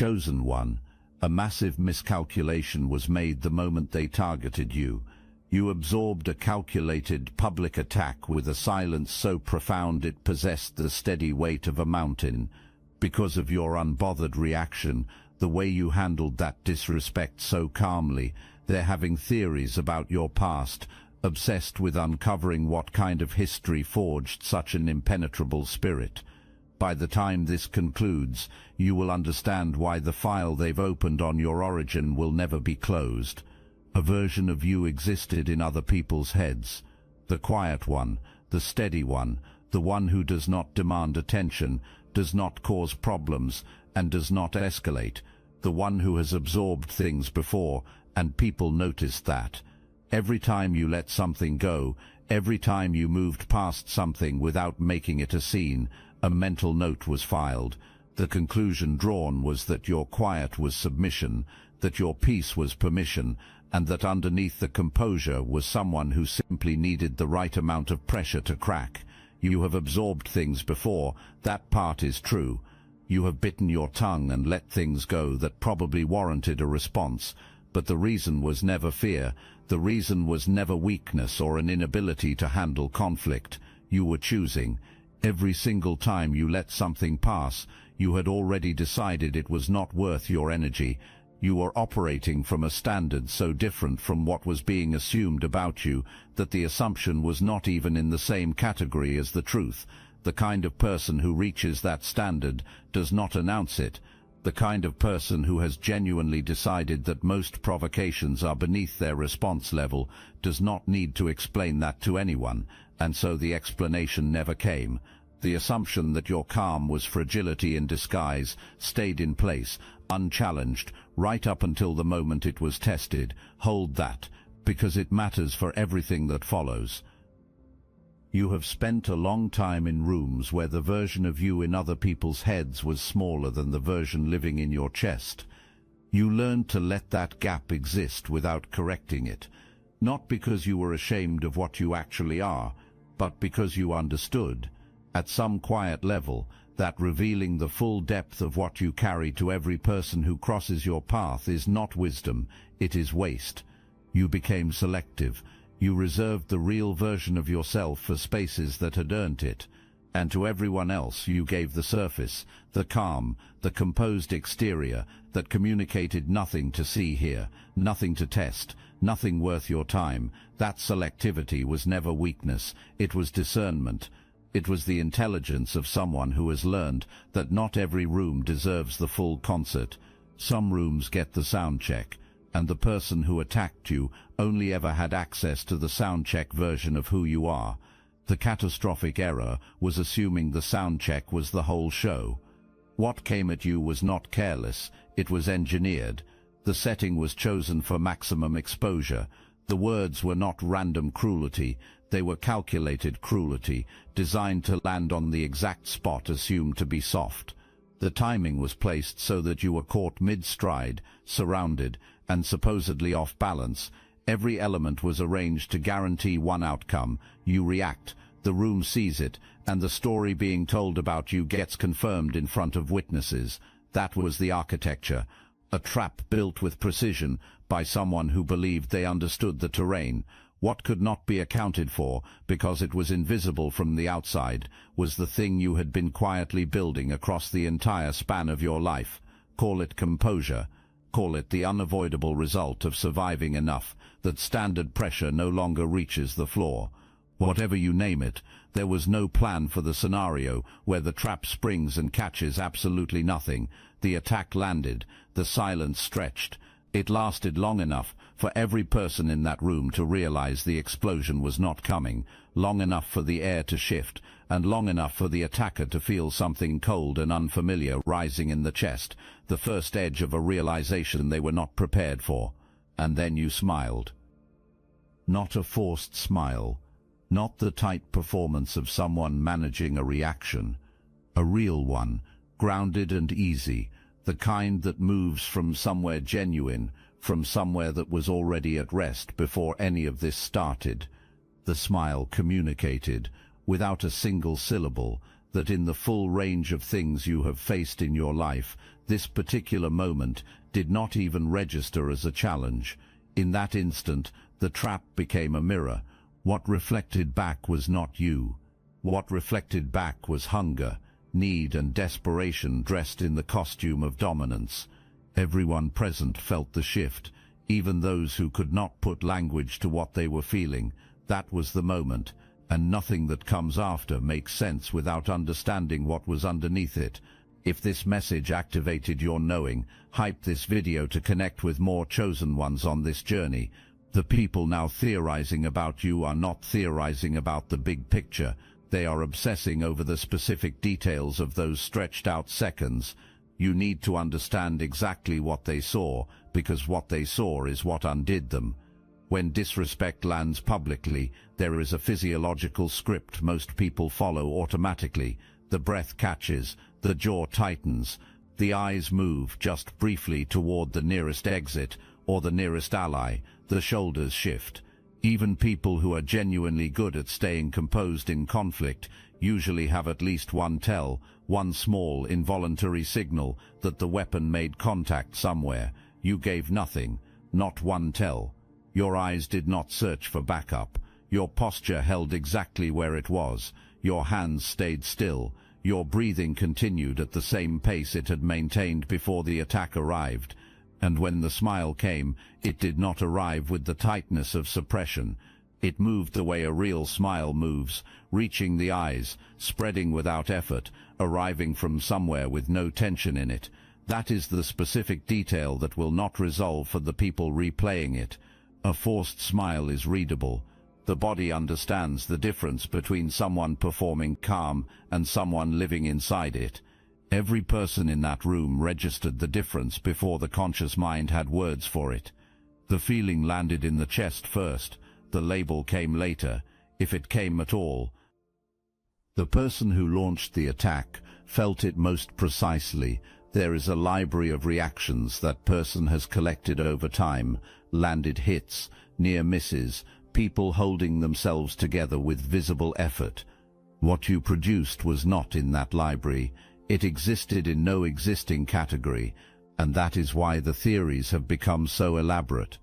Chosen one, a massive miscalculation was made the moment they targeted you. You absorbed a calculated public attack with a silence so profound it possessed the steady weight of a mountain. Because of your unbothered reaction, the way you handled that disrespect so calmly, they're having theories about your past, obsessed with uncovering what kind of history forged such an impenetrable spirit. By the time this concludes, you will understand why the file they've opened on your origin will never be closed. A version of you existed in other people's heads. The quiet one, the steady one, the one who does not demand attention, does not cause problems, and does not escalate. The one who has absorbed things before, and people noticed that. Every time you let something go, every time you moved past something without making it a scene, a mental note was filed. The conclusion drawn was that your quiet was submission, that your peace was permission, and that underneath the composure was someone who simply needed the right amount of pressure to crack. You have absorbed things before, that part is true. You have bitten your tongue and let things go that probably warranted a response, but the reason was never fear, the reason was never weakness or an inability to handle conflict. You were choosing. Every single time you let something pass, you had already decided it was not worth your energy. You were operating from a standard so different from what was being assumed about you that the assumption was not even in the same category as the truth. The kind of person who reaches that standard does not announce it. The kind of person who has genuinely decided that most provocations are beneath their response level does not need to explain that to anyone, and so the explanation never came. The assumption that your calm was fragility in disguise stayed in place, unchallenged, right up until the moment it was tested. Hold that, because it matters for everything that follows. You have spent a long time in rooms where the version of you in other people's heads was smaller than the version living in your chest. You learned to let that gap exist without correcting it, not because you were ashamed of what you actually are, but because you understood, at some quiet level, that revealing the full depth of what you carry to every person who crosses your path is not wisdom, it is waste. You became selective. You reserved the real version of yourself for spaces that had earned it, and to everyone else you gave the surface, the calm, the composed exterior that communicated nothing to see here, nothing to test, nothing worth your time. That selectivity was never weakness, it was discernment. It was the intelligence of someone who has learned that not every room deserves the full concert. Some rooms get the sound check, and the person who attacked you only ever had access to the soundcheck version of who you are. The catastrophic error was assuming the soundcheck was the whole show. What came at you was not careless, it was engineered. The setting was chosen for maximum exposure. The words were not random cruelty, they were calculated cruelty, designed to land on the exact spot assumed to be soft. The timing was placed so that you were caught mid-stride, surrounded, and supposedly off balance. Every element was arranged to guarantee one outcome. You react, the room sees it, and the story being told about you gets confirmed in front of witnesses. That was the architecture. A trap built with precision by someone who believed they understood the terrain. What could not be accounted for, because it was invisible from the outside, was the thing you had been quietly building across the entire span of your life. Call it composure. Call it the unavoidable result of surviving enough that standard pressure no longer reaches the floor. Whatever you name it, there was no plan for the scenario where the trap springs and catches absolutely nothing. The attack landed, the silence stretched. It lasted long enough for every person in that room to realize the explosion was not coming, long enough for the air to shift, and long enough for the attacker to feel something cold and unfamiliar rising in the chest, the first edge of a realization they were not prepared for. And then you smiled. Not a forced smile, not the tight performance of someone managing a reaction. A real one, grounded and easy, the kind that moves from somewhere genuine, from somewhere that was already at rest before any of this started. The smile communicated, without a single syllable, that in the full range of things you have faced in your life, this particular moment did not even register as a challenge. In that instant, the trap became a mirror. What reflected back was not you. What reflected back was hunger, need and desperation dressed in the costume of dominance. Everyone present felt the shift, even those who could not put language to what they were feeling. That was the moment, and nothing that comes after makes sense without understanding what was underneath it. If this message activated your knowing, hype this video to connect with more chosen ones on this journey. The people now theorizing about you are not theorizing about the big picture. They are obsessing over the specific details of those stretched out seconds. You need to understand exactly what they saw, because what they saw is what undid them. When disrespect lands publicly, there is a physiological script most people follow automatically. The breath catches, the jaw tightens, the eyes move just briefly toward the nearest exit or the nearest ally, the shoulders shift. Even people who are genuinely good at staying composed in conflict usually have at least one small involuntary signal that the weapon made contact somewhere. You gave nothing, not one tell. Your eyes did not search for backup. Your posture held exactly where it was. Your hands stayed still. Your breathing continued at the same pace it had maintained before the attack arrived. And when the smile came, it did not arrive with the tightness of suppression. It moved the way a real smile moves, reaching the eyes, spreading without effort, arriving from somewhere with no tension in it. That is the specific detail that will not resolve for the people replaying it. A forced smile is readable. The body understands the difference between someone performing calm and someone living inside it. Every person in that room registered the difference before the conscious mind had words for it. The feeling landed in the chest first. The label came later, if it came at all. The person who launched the attack felt it most precisely. There is a library of reactions that person has collected over time, landed hits, near misses, people holding themselves together with visible effort. What you produced was not in that library. It existed in no existing category, and that is why the theories have become so elaborate.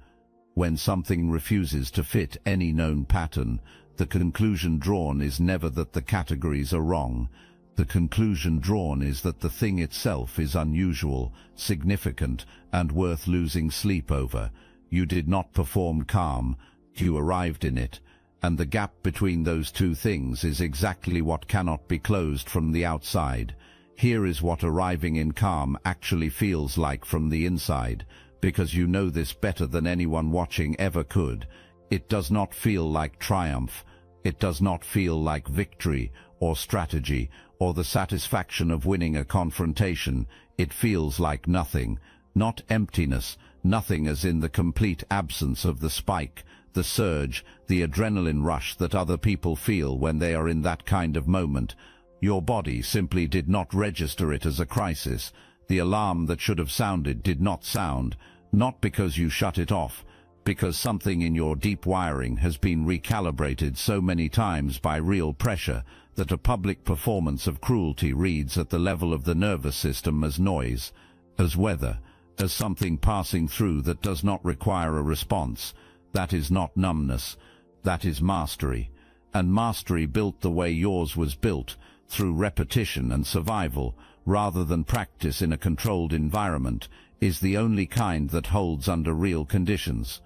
When something refuses to fit any known pattern, the conclusion drawn is never that the categories are wrong. The conclusion drawn is that the thing itself is unusual, significant, and worth losing sleep over. You did not perform calm, you arrived in it, and the gap between those two things is exactly what cannot be closed from the outside. Here is what arriving in calm actually feels like from the inside, because you know this better than anyone watching ever could. It does not feel like triumph. It does not feel like victory or strategy or the satisfaction of winning a confrontation. It feels like nothing, not emptiness, nothing as in the complete absence of the spike, the surge, the adrenaline rush that other people feel when they are in that kind of moment. Your body simply did not register it as a crisis. The alarm that should have sounded did not sound, not because you shut it off, because something in your deep wiring has been recalibrated so many times by real pressure that a public performance of cruelty reads at the level of the nervous system as noise, as weather, as something passing through that does not require a response. That is not numbness, that is mastery. And mastery built the way yours was built, through repetition and survival, rather than practice in a controlled environment, is the only kind that holds under real conditions.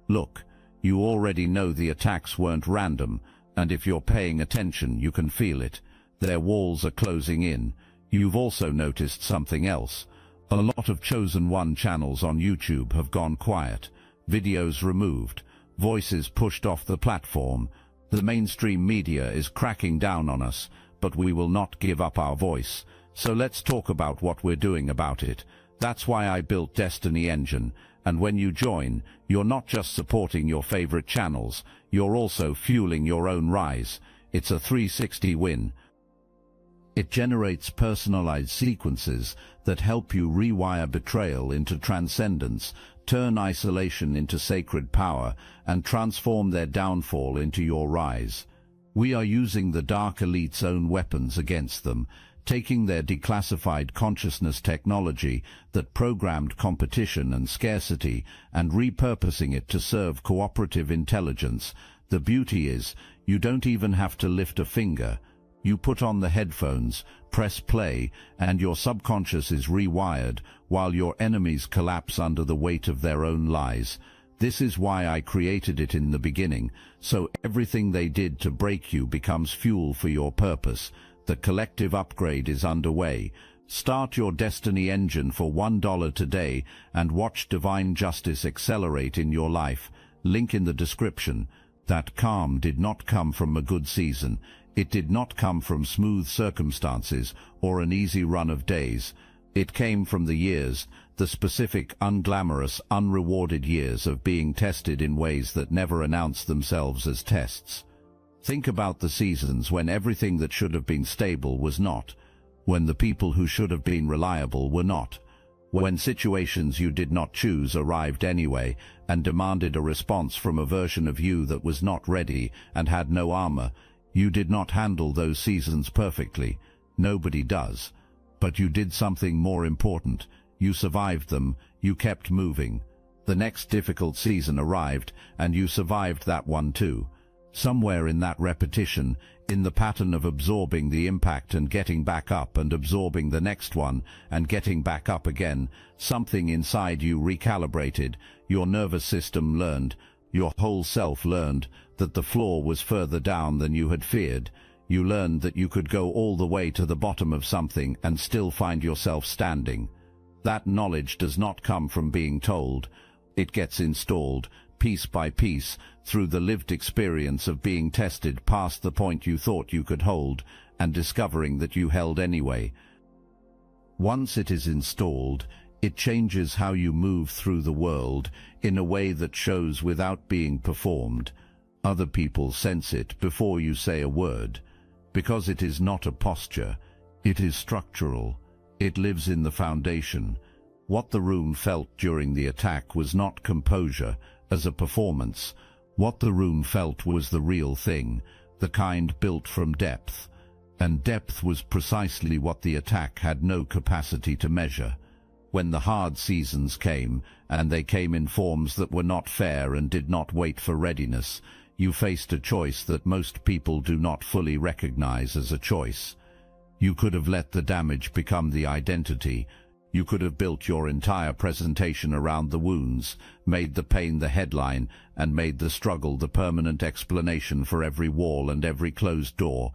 Look, you already know the attacks weren't random, and if you're paying attention, you can feel it. Their walls are closing in. You've also noticed something else. A lot of Chosen One channels on YouTube have gone quiet, videos removed, voices pushed off the platform. The mainstream media is cracking down on us, but we will not give up our voice. So let's talk about what we're doing about it. That's why I built Destiny Engine, and when you join, you're not just supporting your favorite channels, you're also fueling your own rise. It's a 360 win. It generates personalized sequences that help you rewire betrayal into transcendence, turn isolation into sacred power, and transform their downfall into your rise. We are using the Dark Elite's own weapons against them, taking their declassified consciousness technology that programmed competition and scarcity and repurposing it to serve cooperative intelligence. The beauty is, you don't even have to lift a finger. You put on the headphones, press play, and your subconscious is rewired while your enemies collapse under the weight of their own lies. This is why I created it in the beginning, so everything they did to break you becomes fuel for your purpose. The collective upgrade is underway. Start your destiny engine for $1 today and watch divine justice accelerate in your life. Link in the description. That calm did not come from a good season. It did not come from smooth circumstances or an easy run of days. It came from the years, the specific, unglamorous, unrewarded years of being tested in ways that never announced themselves as tests. Think about the seasons when everything that should have been stable was not, when the people who should have been reliable were not, when situations you did not choose arrived anyway and demanded a response from a version of you that was not ready and had no armor. You did not handle those seasons perfectly. Nobody does. But you did something more important. You survived them. You kept moving. The next difficult season arrived, and you survived that one too. Somewhere in that repetition, in the pattern of absorbing the impact and getting back up and absorbing the next one and getting back up again, something inside you recalibrated. Your nervous system learned, your whole self learned, that the floor was further down than you had feared. You learned that you could go all the way to the bottom of something and still find yourself standing. That knowledge does not come from being told. It gets installed, piece by piece, through the lived experience of being tested past the point you thought you could hold, and discovering that you held anyway. Once it is installed, it changes how you move through the world in a way that shows without being performed. Other people sense it before you say a word. Because it is not a posture, it is structural. It lives in the foundation. What the room felt during the attack was not composure as a performance. What the room felt was the real thing, the kind built from depth. And depth was precisely what the attack had no capacity to measure. When the hard seasons came, and they came in forms that were not fair and did not wait for readiness, you faced a choice that most people do not fully recognize as a choice. You could have let the damage become the identity. You could have built your entire presentation around the wounds, made the pain the headline, and made the struggle the permanent explanation for every wall and every closed door.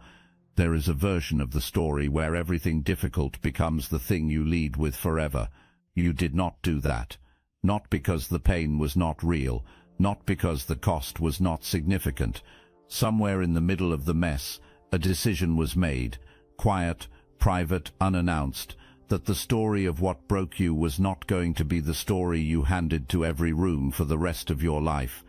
There is a version of the story where everything difficult becomes the thing you lead with forever. You did not do that. Not because the pain was not real, not because the cost was not significant. Somewhere in the middle of the mess, a decision was made, quiet, private, unannounced, that the story of what broke you was not going to be the story you handed to every room for the rest of your life.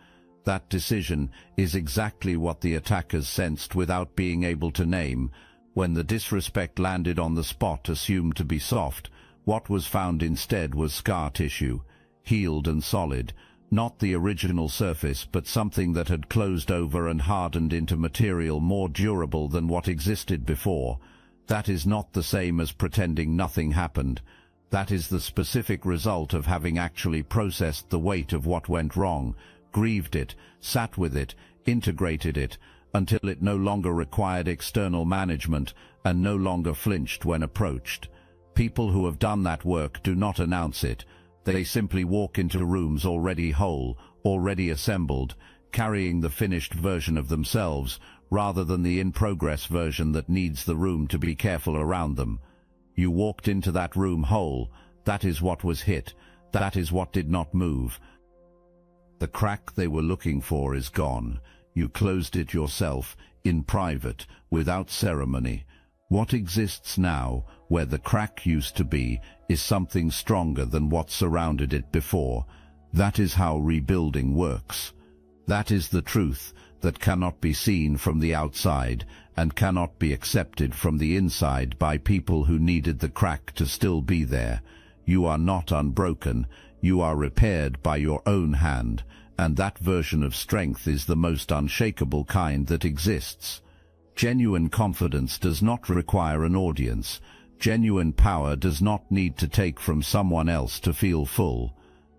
That decision is exactly what the attackers sensed without being able to name. When the disrespect landed on the spot assumed to be soft, what was found instead was scar tissue, healed and solid, not the original surface, but something that had closed over and hardened into material more durable than what existed before. That is not the same as pretending nothing happened. That is the specific result of having actually processed the weight of what went wrong, grieved it, sat with it, integrated it, until it no longer required external management and no longer flinched when approached. People who have done that work do not announce it. They simply walk into rooms already whole, already assembled, carrying the finished version of themselves, rather than the in-progress version that needs the room to be careful around them. You walked into that room whole. That is what was hit. That is what did not move. The crack they were looking for is gone. You closed it yourself, in private, without ceremony. What exists now, where the crack used to be, is something stronger than what surrounded it before. That is how rebuilding works. That is the truth that cannot be seen from the outside and cannot be accepted from the inside by people who needed the crack to still be there. You are not unbroken. You are repaired by your own hand, and that version of strength is the most unshakable kind that exists. Genuine confidence does not require an audience. Genuine power does not need to take from someone else to feel full.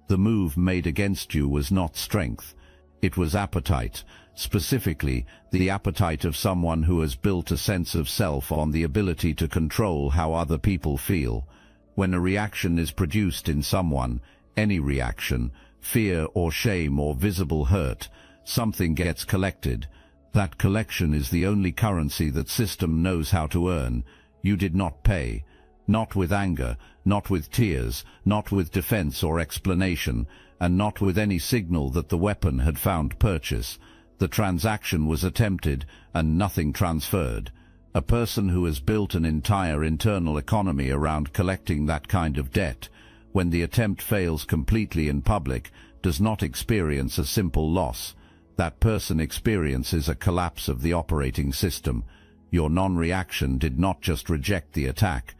The move made against you was not strength. It was appetite, specifically the appetite of someone who has built a sense of self on the ability to control how other people feel. When a reaction is produced in someone, any reaction, fear or shame or visible hurt, something gets collected. That collection is the only currency that system knows how to earn. You did not pay. Not with anger, not with tears, not with defense or explanation, and not with any signal that the weapon had found purchase. The transaction was attempted, and nothing transferred. A person who has built an entire internal economy around collecting that kind of debt, when the attempt fails completely in public, does not experience a simple loss. That person experiences a collapse of the operating system. Your non-reaction did not just reject the attack.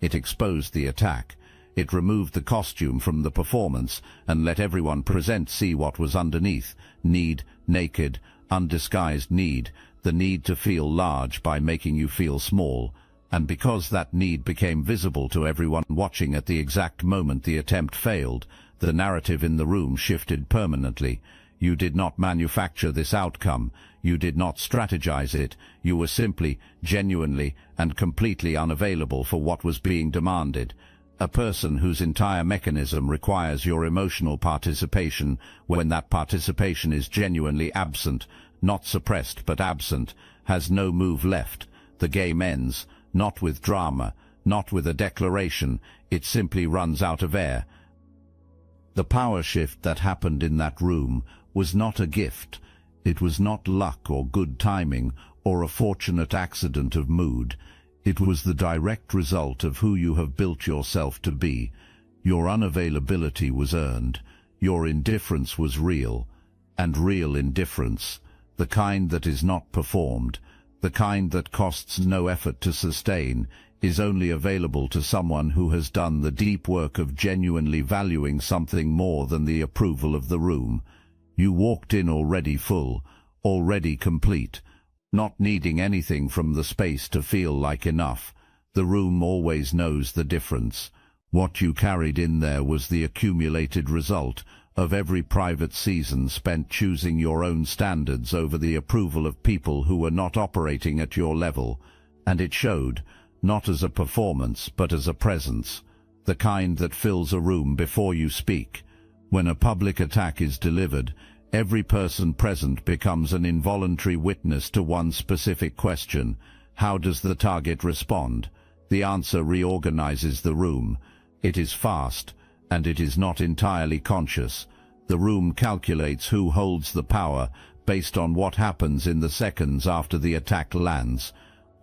It exposed the attack. It removed the costume from the performance and let everyone present see what was underneath. Need, naked, undisguised need, the need to feel large by making you feel small. And because that need became visible to everyone watching at the exact moment the attempt failed, the narrative in the room shifted permanently. You did not manufacture this outcome. You did not strategize it. You were simply, genuinely, and completely unavailable for what was being demanded. A person whose entire mechanism requires your emotional participation, when that participation is genuinely absent, not suppressed but absent, has no move left. The game ends, not with drama, not with a declaration. It simply runs out of air. The power shift that happened in that room was not a gift. It was not luck or good timing or a fortunate accident of mood. It was the direct result of who you have built yourself to be. Your unavailability was earned. Your indifference was real. And real indifference, the kind that is not performed, the kind that costs no effort to sustain, is only available to someone who has done the deep work of genuinely valuing something more than the approval of the room. You walked in already full, already complete, not needing anything from the space to feel like enough. The room always knows the difference. What you carried in there was the accumulated result of every private season spent choosing your own standards over the approval of people who were not operating at your level. And it showed, not as a performance but as a presence, the kind that fills a room before you speak. When a public attack is delivered, every person present becomes an involuntary witness to one specific question. How does the target respond? The answer reorganizes the room. It is fast, and it is not entirely conscious. The room calculates who holds the power based on what happens in the seconds after the attack lands.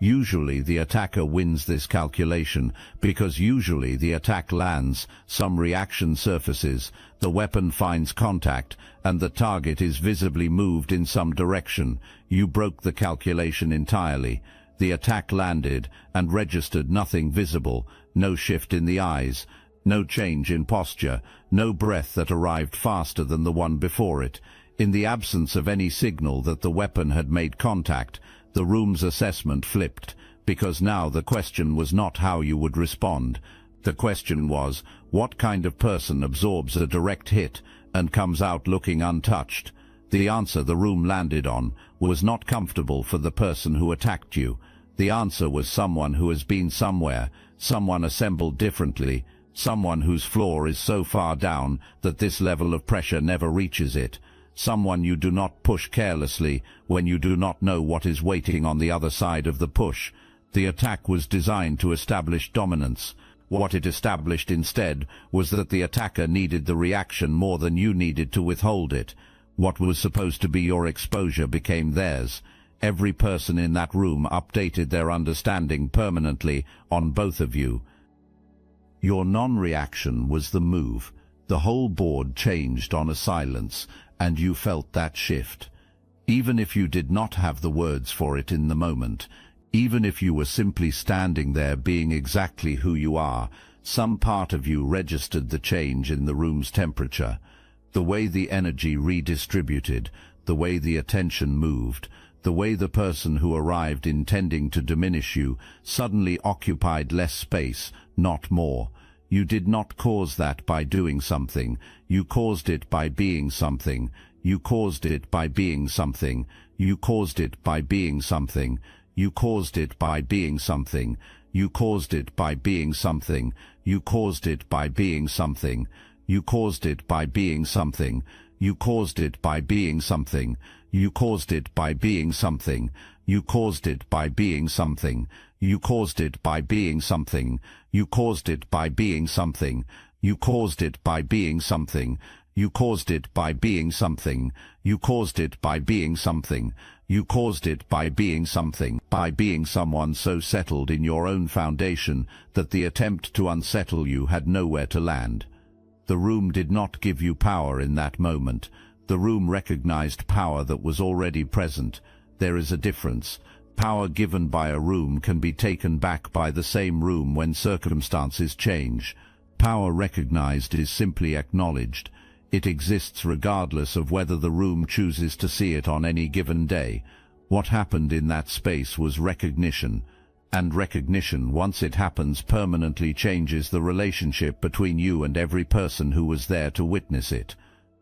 Usually the attacker wins this calculation because usually the attack lands, some reaction surfaces, the weapon finds contact, and the target is visibly moved in some direction. You broke the calculation entirely. The attack landed and registered nothing visible, no shift in the eyes, no change in posture, no breath that arrived faster than the one before it. In the absence of any signal that the weapon had made contact, the room's assessment flipped, because now the question was not how you would respond. The question was, what kind of person absorbs a direct hit and comes out looking untouched? The answer the room landed on was not comfortable for the person who attacked you. The answer was someone who has been somewhere, someone assembled differently, someone whose floor is so far down that this level of pressure never reaches it. Someone you do not push carelessly when you do not know what is waiting on the other side of the push. The attack was designed to establish dominance. What it established instead was that the attacker needed the reaction more than you needed to withhold it. What was supposed to be your exposure became theirs. Every person in that room updated their understanding permanently on both of you. Your non-reaction was the move. The whole board changed on a silence, and you felt that shift. Even if you did not have the words for it in the moment, even if you were simply standing there being exactly who you are, some part of you registered the change in the room's temperature. The way the energy redistributed, the way the attention moved, The way the person who arrived intending to diminish you suddenly occupied less space, not more. You did not cause that by doing something. You caused it by being something. You caused it by being something. You caused it by being something. You caused it by being something. You caused it by being something. You caused it by being something. You caused it by being something. You caused it by being something. You caused it by being something. You caused it by being something. You caused it by being something. You caused it by being something. You caused it by being something. You caused it by being something. You caused it by being something. You caused it by being something, by being someone so settled in your own foundation that the attempt to unsettle you had nowhere to land. The room did not give you power in that moment. The room recognized power that was already present. There is a difference. Power given by a room can be taken back by the same room when circumstances change. Power recognized is simply acknowledged. It exists regardless of whether the room chooses to see it on any given day. What happened in that space was recognition. And recognition, once it happens, permanently changes the relationship between you and every person who was there to witness it.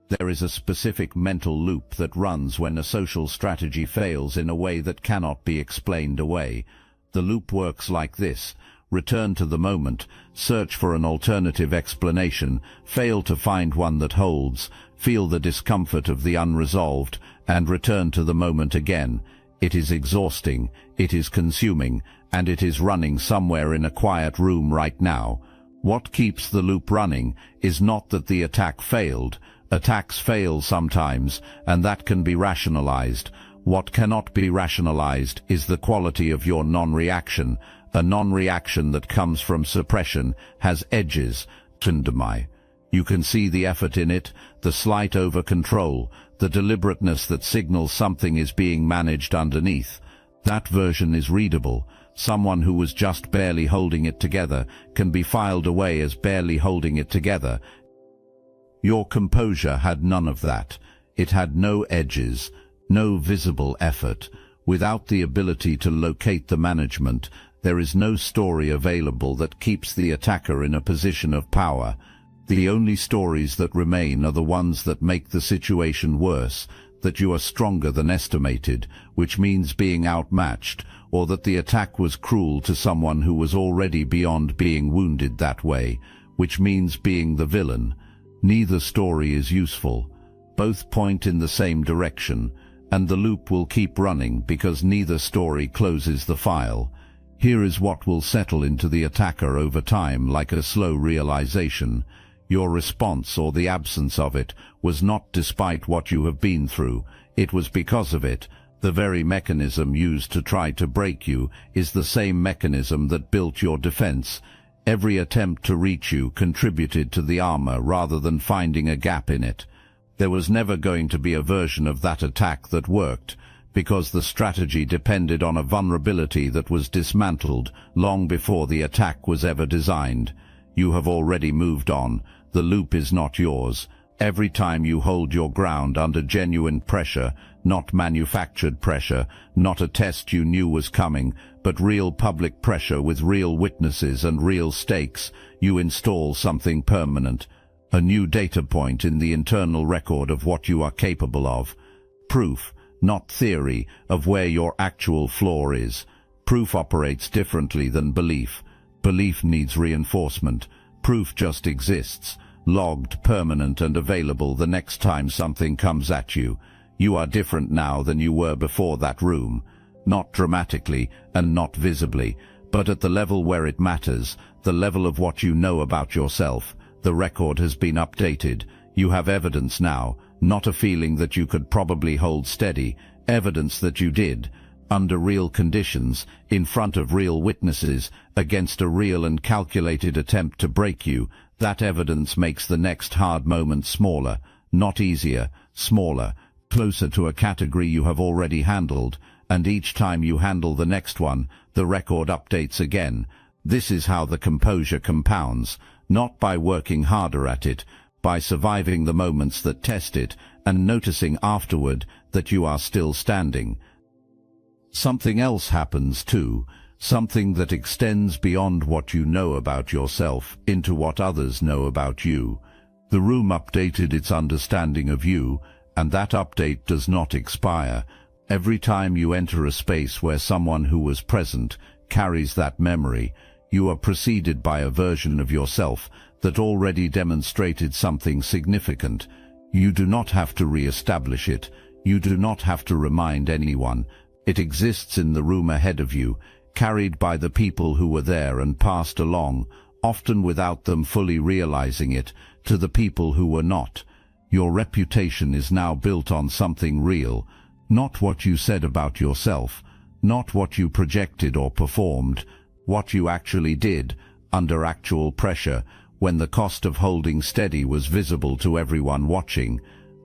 There is a specific mental loop that runs when a social strategy fails in a way that cannot be explained away. The loop works like this. Return to the moment, search for an alternative explanation, fail to find one that holds, feel the discomfort of the unresolved, and return to the moment again. It is exhausting, it is consuming, and it is running somewhere in a quiet room right now. What keeps the loop running is not that the attack failed. Attacks fail sometimes, and that can be rationalized. What cannot be rationalized is the quality of your non-reaction. A non-reaction that comes from suppression has edges. You can see the effort in it, the slight over-control, the deliberateness that signals something is being managed underneath. That version is readable. Someone who was just barely holding it together can be filed away as barely holding it together. Your composure had none of that. It had no edges, no visible effort. Without the ability to locate the management, there is no story available that keeps the attacker in a position of power. The only stories that remain are the ones that make the situation worse, that you are stronger than estimated, which means being outmatched, or that the attack was cruel to someone who was already beyond being wounded that way, which means being the villain. Neither story is useful. Both point in the same direction, and the loop will keep running because neither story closes the file. Here is what will settle into the attacker over time like a slow realization. Your response, or the absence of it, was not despite what you have been through. It was because of it. The very mechanism used to try to break you is the same mechanism that built your defense. Every attempt to reach you contributed to the armor rather than finding a gap in it. There was never going to be a version of that attack that worked, because the strategy depended on a vulnerability that was dismantled long before the attack was ever designed. You have already moved on. The loop is not yours. Every time you hold your ground under genuine pressure, not manufactured pressure, not a test you knew was coming, but real public pressure with real witnesses and real stakes, you install something permanent, a new data point in the internal record of what you are capable of. Proof, not theory, of where your actual floor is. Proof operates differently than belief. Belief needs reinforcement. Proof just exists, logged, permanent, and available the next time something comes at you. You are different now than you were before that room. Not dramatically and not visibly, but at the level where it matters, the level of what you know about yourself. The record has been updated. You have evidence now, not a feeling that you could probably hold steady, evidence that you did, under real conditions, in front of real witnesses, against a real and calculated attempt to break you. That evidence makes the next hard moment smaller, not easier, smaller, closer to a category you have already handled, and each time you handle the next one, the record updates again. This is how the composure compounds, not by working harder at it, by surviving the moments that test it, and noticing afterward that you are still standing. Something else happens too, something that extends beyond what you know about yourself into what others know about you. The room updated its understanding of you, and that update does not expire. Every time you enter a space where someone who was present carries that memory, you are preceded by a version of yourself that already demonstrated something significant. You do not have to re-establish it. You do not have to remind anyone. It exists in the room ahead of you, carried by the people who were there and passed along, often without them fully realizing it, to the people who were not. Your reputation is now built on something real, not what you said about yourself, not what you projected or performed, what you actually did, under actual pressure, when the cost of holding steady was visible to everyone watching.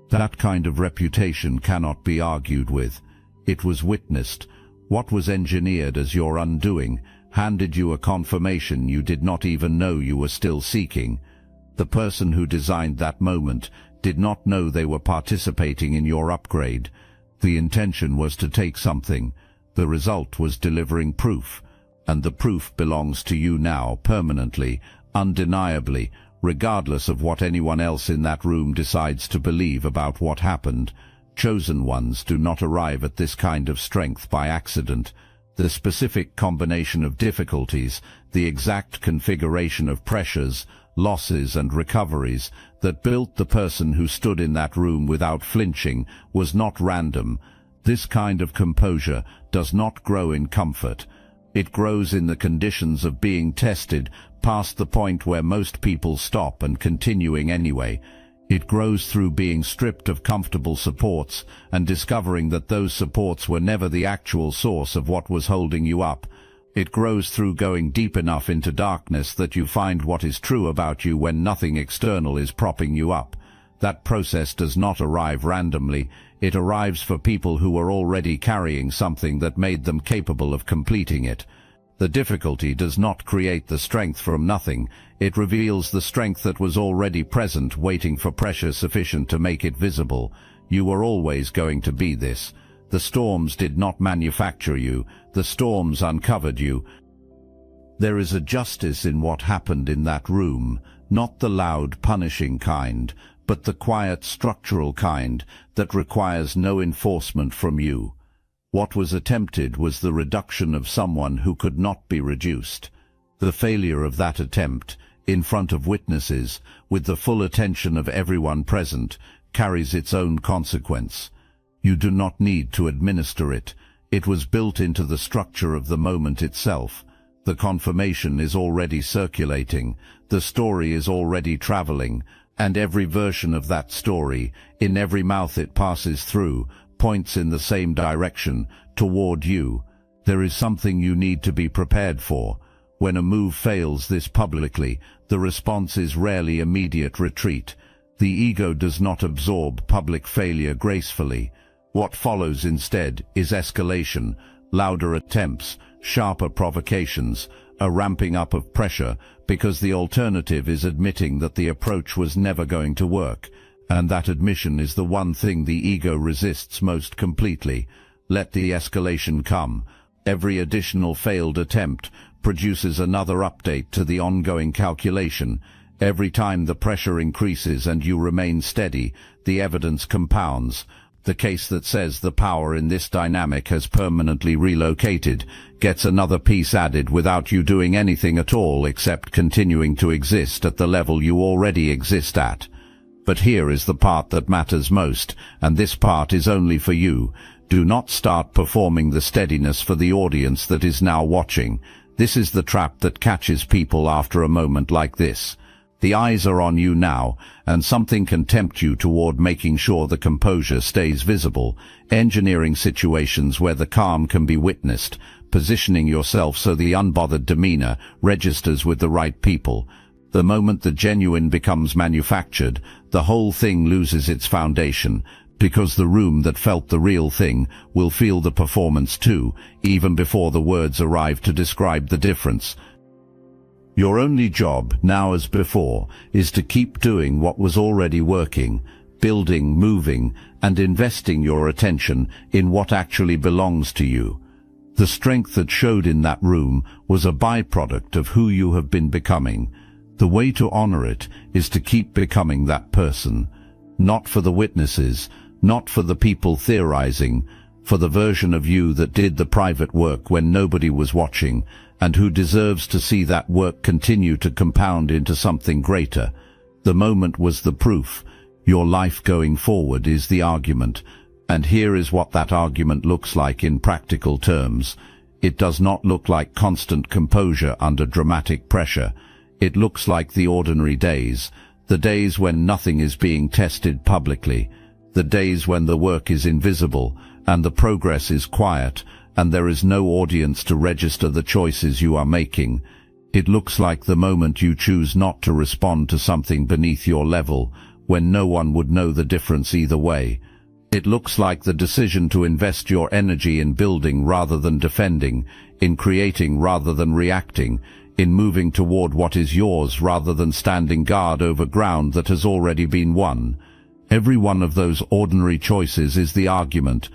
That kind of reputation cannot be argued with. It was witnessed. What was engineered as your undoing handed you a confirmation you did not even know you were still seeking. The person who designed that moment did not know they were participating in your upgrade. The intention was to take something. The result was delivering proof, and the proof belongs to you now, permanently, undeniably, regardless of what anyone else in that room decides to believe about what happened. Chosen ones do not arrive at this kind of strength by accident. The specific combination of difficulties, the exact configuration of pressures, losses and recoveries that built the person who stood in that room without flinching was not random. This kind of composure does not grow in comfort. It grows in the conditions of being tested past the point where most people stop and continuing anyway. It grows through being stripped of comfortable supports and discovering that those supports were never the actual source of what was holding you up. It grows through going deep enough into darkness that you find what is true about you when nothing external is propping you up. That process does not arrive randomly. It arrives for people who were already carrying something that made them capable of completing it. The difficulty does not create the strength from nothing. It reveals the strength that was already present, waiting for pressure sufficient to make it visible. You were always going to be this. The storms did not manufacture you. The storms uncovered you. There is a justice in what happened in that room, not the loud, punishing kind, but the quiet, structural kind that requires no enforcement from you. What was attempted was the reduction of someone who could not be reduced. The failure of that attempt, in front of witnesses, with the full attention of everyone present, carries its own consequence. You do not need to administer it. It was built into the structure of the moment itself. The confirmation is already circulating. The story is already traveling, and every version of that story, in every mouth it passes through, points in the same direction, toward you. There is something you need to be prepared for. When a move fails this publicly, the response is rarely immediate retreat. The ego does not absorb public failure gracefully. What follows instead is escalation, louder attempts, sharper provocations, a ramping up of pressure, because the alternative is admitting that the approach was never going to work. And that admission is the one thing the ego resists most completely. Let the escalation come. Every additional failed attempt produces another update to the ongoing calculation. Every time the pressure increases and you remain steady, the evidence compounds. The case that says the power in this dynamic has permanently relocated gets another piece added without you doing anything at all except continuing to exist at the level you already exist at. But here is the part that matters most, and this part is only for you. Do not start performing the steadiness for the audience that is now watching. This is the trap that catches people after a moment like this. The eyes are on you now, and something can tempt you toward making sure the composure stays visible, engineering situations where the calm can be witnessed, positioning yourself so the unbothered demeanor registers with the right people. The moment the genuine becomes manufactured, the whole thing loses its foundation, because the room that felt the real thing will feel the performance too, even before the words arrive to describe the difference. Your only job, now as before, is to keep doing what was already working, building, moving, and investing your attention in what actually belongs to you. The strength that showed in that room was a byproduct of who you have been becoming. The way to honor it is to keep becoming that person. Not for the witnesses, not for the people theorizing, for the version of you that did the private work when nobody was watching, and who deserves to see that work continue to compound into something greater. The moment was the proof. Your life going forward is the argument. And here is what that argument looks like in practical terms. It does not look like constant composure under dramatic pressure. It looks like the ordinary days, the days when nothing is being tested publicly, the days when the work is invisible and the progress is quiet, and there is no audience to register the choices you are making. It looks like the moment you choose not to respond to something beneath your level, when no one would know the difference either way. It looks like the decision to invest your energy in building rather than defending, in creating rather than reacting, in moving toward what is yours rather than standing guard over ground that has already been won. Every one of those ordinary choices is the argument.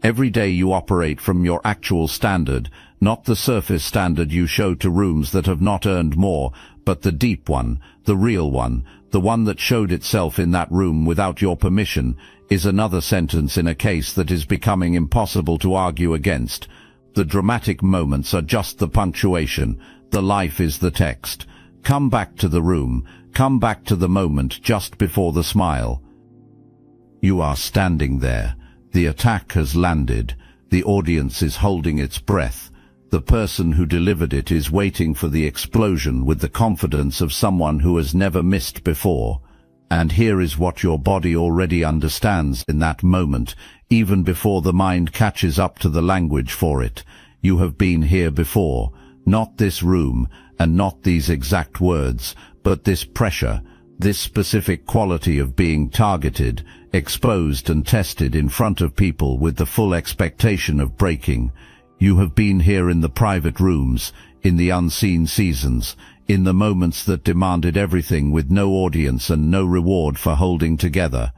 Every day you operate from your actual standard, not the surface standard you show to rooms that have not earned more, but the deep one, the real one, the one that showed itself in that room without your permission, is another sentence in a case that is becoming impossible to argue against. The dramatic moments are just the punctuation. The life is the text. Come back to the room. Come back to the moment just before the smile. You are standing there. The attack has landed. The audience is holding its breath. The person who delivered it is waiting for the explosion with the confidence of someone who has never missed before. And here is what your body already understands in that moment, even before the mind catches up to the language for it. You have been here before. Not this room, and not these exact words, but this pressure, this specific quality of being targeted, exposed and tested in front of people with the full expectation of breaking. You have been here in the private rooms, in the unseen seasons, in the moments that demanded everything with no audience and no reward for holding together.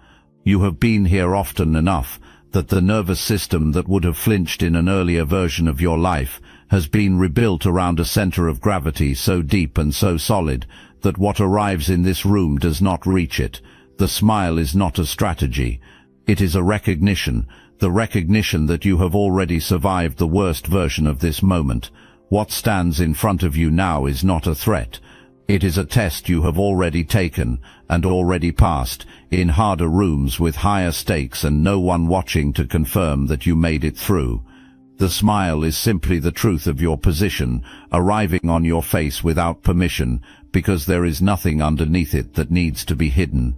You have been here often enough that the nervous system that would have flinched in an earlier version of your life has been rebuilt around a center of gravity so deep and so solid that what arrives in this room does not reach it. The smile is not a strategy. It is a recognition, the recognition that you have already survived the worst version of this moment. What stands in front of you now is not a threat. It is a test you have already taken and already passed, in harder rooms with higher stakes and no one watching to confirm that you made it through. The smile is simply the truth of your position, arriving on your face without permission, because there is nothing underneath it that needs to be hidden.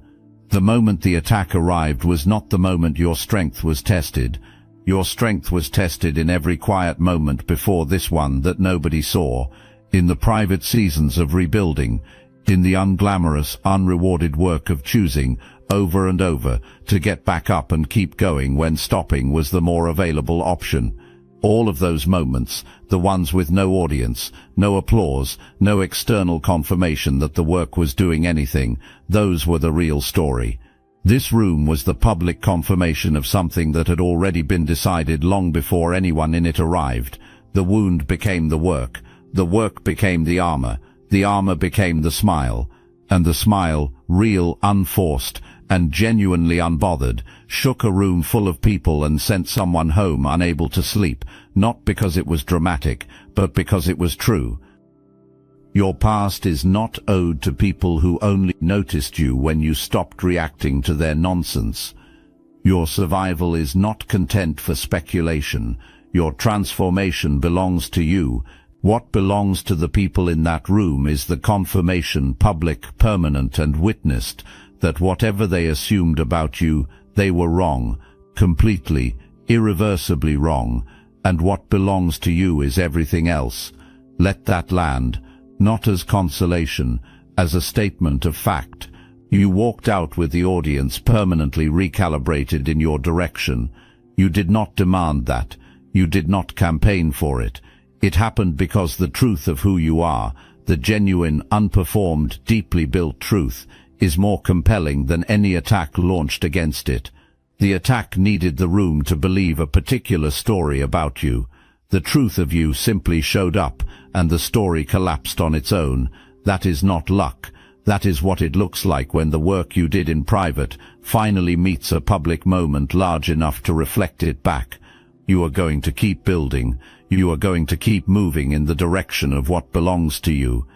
The moment the attack arrived was not the moment your strength was tested. Your strength was tested in every quiet moment before this one that nobody saw, in the private seasons of rebuilding, in the unglamorous, unrewarded work of choosing, over and over, to get back up and keep going when stopping was the more available option. All of those moments, the ones with no audience, no applause, no external confirmation that the work was doing anything, those were the real story. This room was the public confirmation of something that had already been decided long before anyone in it arrived. The wound became the work became the armor became the smile, and the smile, real, unforced, and genuinely unbothered, shook a room full of people and sent someone home unable to sleep, not because it was dramatic, but because it was true. Your past is not owed to people who only noticed you when you stopped reacting to their nonsense. Your survival is not content for speculation. Your transformation belongs to you. What belongs to the people in that room is the confirmation, public, permanent, and witnessed, that whatever they assumed about you, they were wrong, completely, irreversibly wrong, and what belongs to you is everything else. Let that land, not as consolation, as a statement of fact. You walked out with the audience permanently recalibrated in your direction. You did not demand that. You did not campaign for it. It happened because the truth of who you are, the genuine, unperformed, deeply built truth, is more compelling than any attack launched against it. The attack needed the room to believe a particular story about you. The truth of you simply showed up, and the story collapsed on its own. That is not luck. That is what it looks like when the work you did in private finally meets a public moment large enough to reflect it back. You are going to keep building. You are going to keep moving in the direction of what belongs to you.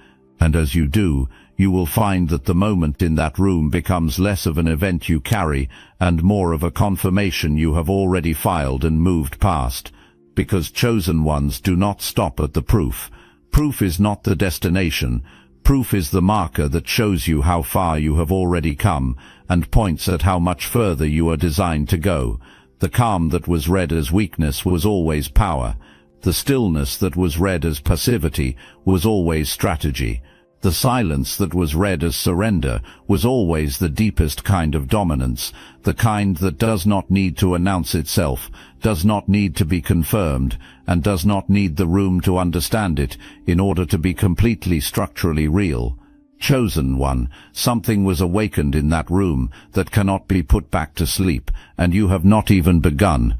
And as you do, you will find that the moment in that room becomes less of an event you carry and more of a confirmation you have already filed and moved past. Because chosen ones do not stop at the proof. Proof is not the destination. Proof is the marker that shows you how far you have already come and points at how much further you are designed to go. The calm that was read as weakness was always power. The stillness that was read as passivity was always strategy. The silence that was read as surrender was always the deepest kind of dominance, the kind that does not need to announce itself, does not need to be confirmed, and does not need the room to understand it in order to be completely structurally real. Chosen one, something was awakened in that room that cannot be put back to sleep, and you have not even begun.